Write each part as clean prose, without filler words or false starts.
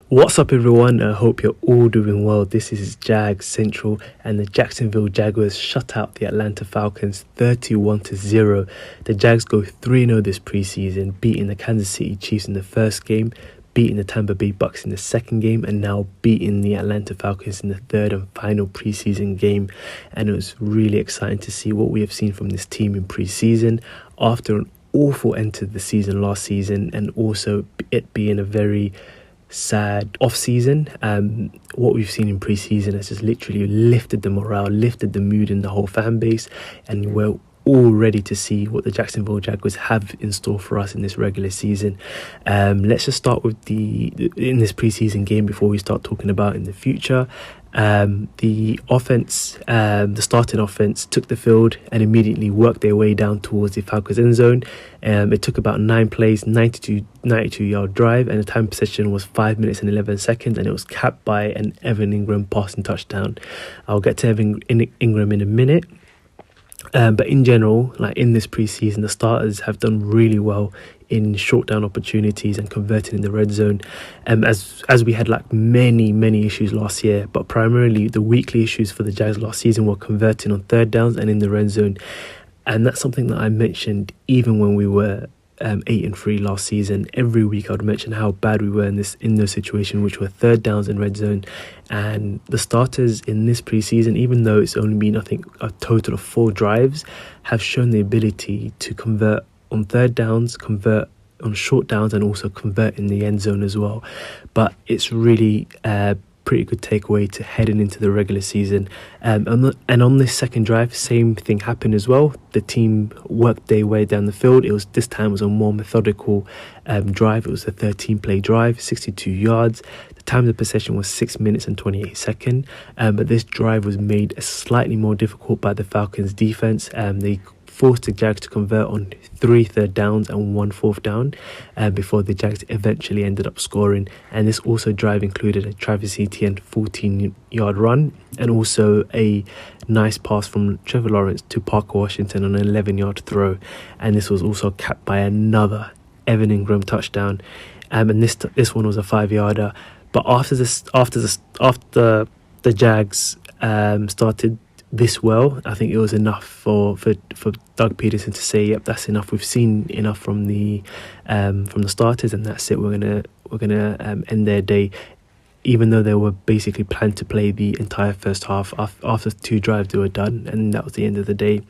What's up, everyone? I hope you're all doing well. This is Jags Central, and the Jacksonville Jaguars shut out the Atlanta Falcons 31-0. The Jags go 3-0 this preseason, beating the Kansas City Chiefs in the first game, beating the Tampa Bay Bucks in the second game, and now beating the Atlanta Falcons in the third and final preseason game. And it was really exciting to see what we have seen from this team in preseason after an awful end to the season last season, and also it being a very sad off-season. What we've seen in pre-season has just literally lifted the morale, lifted the mood in the whole fan base, and we're all ready to see what the Jacksonville Jaguars have in store for us in this regular season. Let's just start with in this pre-season game before we start talking about in the future. The offense, the starting offense, took the field and immediately worked their way down towards the Falcons end zone. It took about 9 plays, 92-yard drive, and the time possession was 5 minutes and 11 seconds, and it was capped by an Evan Ingram passing touchdown. I'll get to Evan Ingram in a minute. But in general, like in this preseason, the starters have done really well in short down opportunities and converting in the red zone. As we had like many issues last year, but primarily the weekly issues for the Jags last season were converting on third downs and in the red zone. And that's something that I mentioned even when we were 8-3 last season. Every week I would mention how bad we were in those situations, which were third downs and red zone. And the starters in this preseason, even though it's only been I think a total of 4 drives, have shown the ability to convert on third downs, convert on short downs, and also convert in the end zone as well. But it's really pretty good takeaway to heading into the regular season. And on this second drive, same thing happened as well. The team worked their way down the field. This time was a more methodical drive. It was a 13-play drive, 62 yards. The time of possession was 6 minutes and 28 seconds. But this drive was made slightly more difficult by the Falcons' defense. They forced the Jags to convert on 3 third downs and 1 fourth down before the Jags eventually ended up scoring. And this also drive included a Travis Etienne 14-yard run and also a nice pass from Trevor Lawrence to Parker Washington on an 11-yard throw. And this was also capped by another Evan Ingram touchdown. And this one was a 5-yarder. But after the Jags started this well, I think it was enough for Doug Peterson to say, "Yep, that's enough. We've seen enough from the starters, and that's it. We're gonna end their day." Even though they were basically planned to play the entire first half, after 2 drives they were done, and that was the end of the day.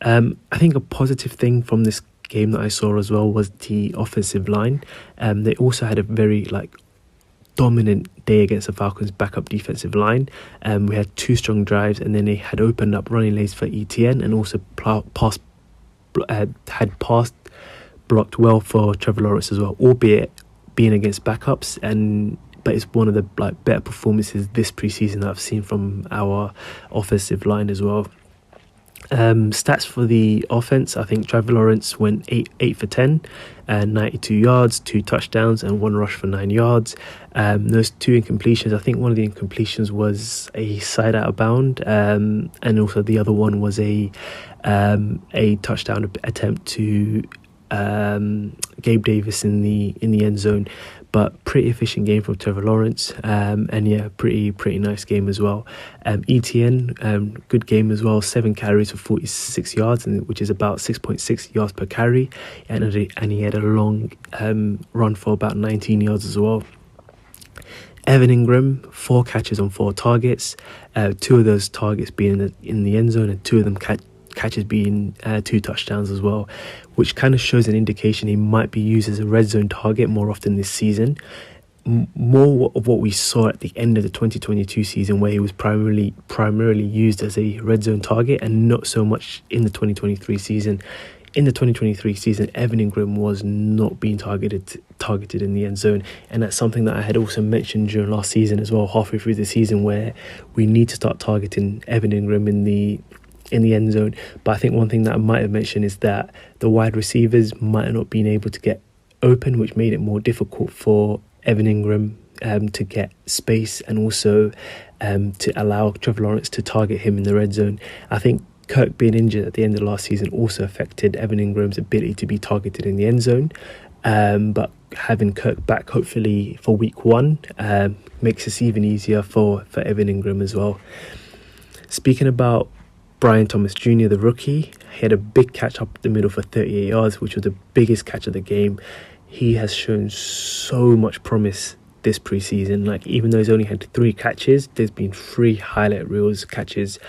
I think a positive thing from this game that I saw as well was the offensive line. They also had a very dominant day against the Falcons' backup defensive line. We had 2 strong drives, and then they had opened up running lanes for ETN and also had pass blocked well for Trevor Lawrence as well, albeit being against backups. But it's one of the better performances this preseason that I've seen from our offensive line as well. Stats for the offense: I think Trevor Lawrence went 8 for 10 and 92 yards, 2 touchdowns, and 1 rush for 9 yards. Those 2 incompletions, I think one of the incompletions was a side out of bound, and also the other one was a touchdown attempt to Gabe Davis in the end zone. But pretty efficient game from Trevor Lawrence, and yeah, pretty nice game as well. ETN, good game as well. 7 carries for 46 yards, which is about 6.6 yards per carry, and he had a long run for about 19 yards as well. Evan Ingram, 4 catches on 4 targets, 2 of those targets being in the end zone, and 2 of them catches being 2 touchdowns as well, which kind of shows an indication he might be used as a red zone target more often this season. More of what we saw at the end of the 2022 season, where he was primarily used as a red zone target, and not so much in the 2023 season. In the 2023 season, Evan Ingram was not being targeted in the end zone, and that's something that I had also mentioned during last season as well, halfway through the season, where we need to start targeting Evan Ingram in the end zone. But I think one thing that I might have mentioned is that the wide receivers might have not been able to get open, which made it more difficult for Evan Ingram to get space, and also to allow Trevor Lawrence to target him in the red zone. I think Kirk being injured at the end of last season also affected Evan Ingram's ability to be targeted in the end zone. But having Kirk back hopefully for week 1 makes this even easier for Evan Ingram as well. Speaking about Brian Thomas Jr., the rookie, he had a big catch up the middle for 38 yards, which was the biggest catch of the game. He has shown so much promise this preseason. Like, even though he's only had 3 catches, there's been 3 highlight reels catches,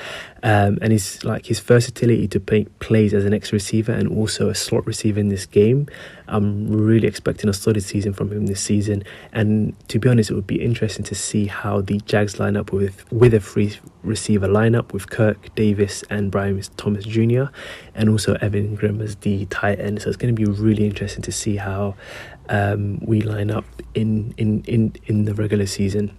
and his versatility to make plays as an X receiver and also a slot receiver in this game. I'm really expecting a solid season from him this season, and to be honest, it would be interesting to see how the Jags line up with a free receiver lineup with Kirk, Davis and Brian Thomas Jr. and also Evan Ingram as the tight end. So it's going to be really interesting to see how we line up in the regular season.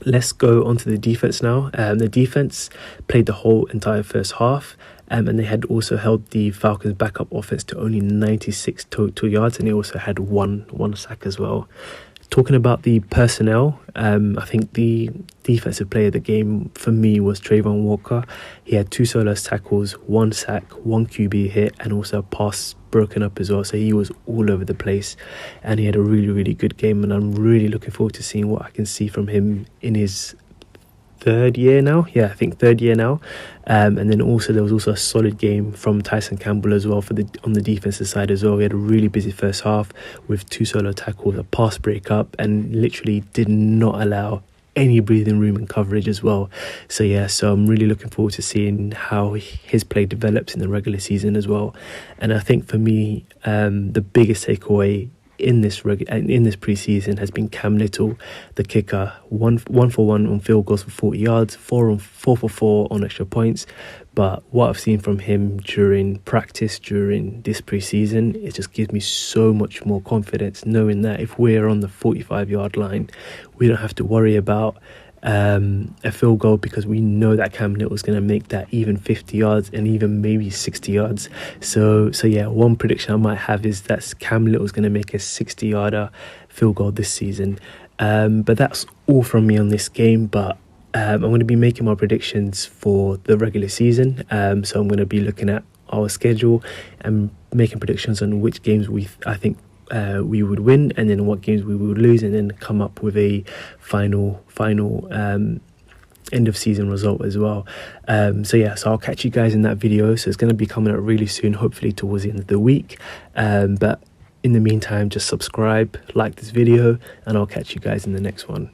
Let's go on to the defense now. The defense played the whole entire first half, and they had also held the Falcons' backup offense to only 96 total yards, and they also had one sack as well. Talking about the personnel, I think the defensive player of the game for me was Trayvon Walker. He had 2 solo tackles, 1 sack, 1 QB hit, and also a pass broken up as well. So he was all over the place, and he had a really good game. And I'm really looking forward to seeing what I can see from him in his 3rd year now. Yeah, I think 3rd year now. And then also there was also a solid game from Tyson Campbell as well on the defensive side as well. He had a really busy first half with 2 solo tackles, a pass breakup, and literally did not allow any breathing room and coverage as well. So I'm really looking forward to seeing how his play develops in the regular season as well. And I think for me, the biggest takeaway in this preseason has been Cam Little, the kicker. 1 for 1 on field goals for 40 yards, 4 for 4 on extra points. But what I've seen from him during practice during this preseason, it just gives me so much more confidence knowing that if we're on the 45-yard line, we don't have to worry about a field goal, because we know that Cam Little is going to make that even 50 yards and even maybe 60 yards. So one prediction I might have is that Cam Little is going to make a 60-yarder field goal this season. But that's all from me on this game. But I'm going to be making my predictions for the regular season. So I'm going to be looking at our schedule and making predictions on which games I think we would win, and then what games we would lose, and then come up with a final end of season result as well. So I'll catch you guys in that video. So it's going to be coming out really soon, hopefully towards the end of the week. But in the meantime, just subscribe, like this video, and I'll catch you guys in the next one.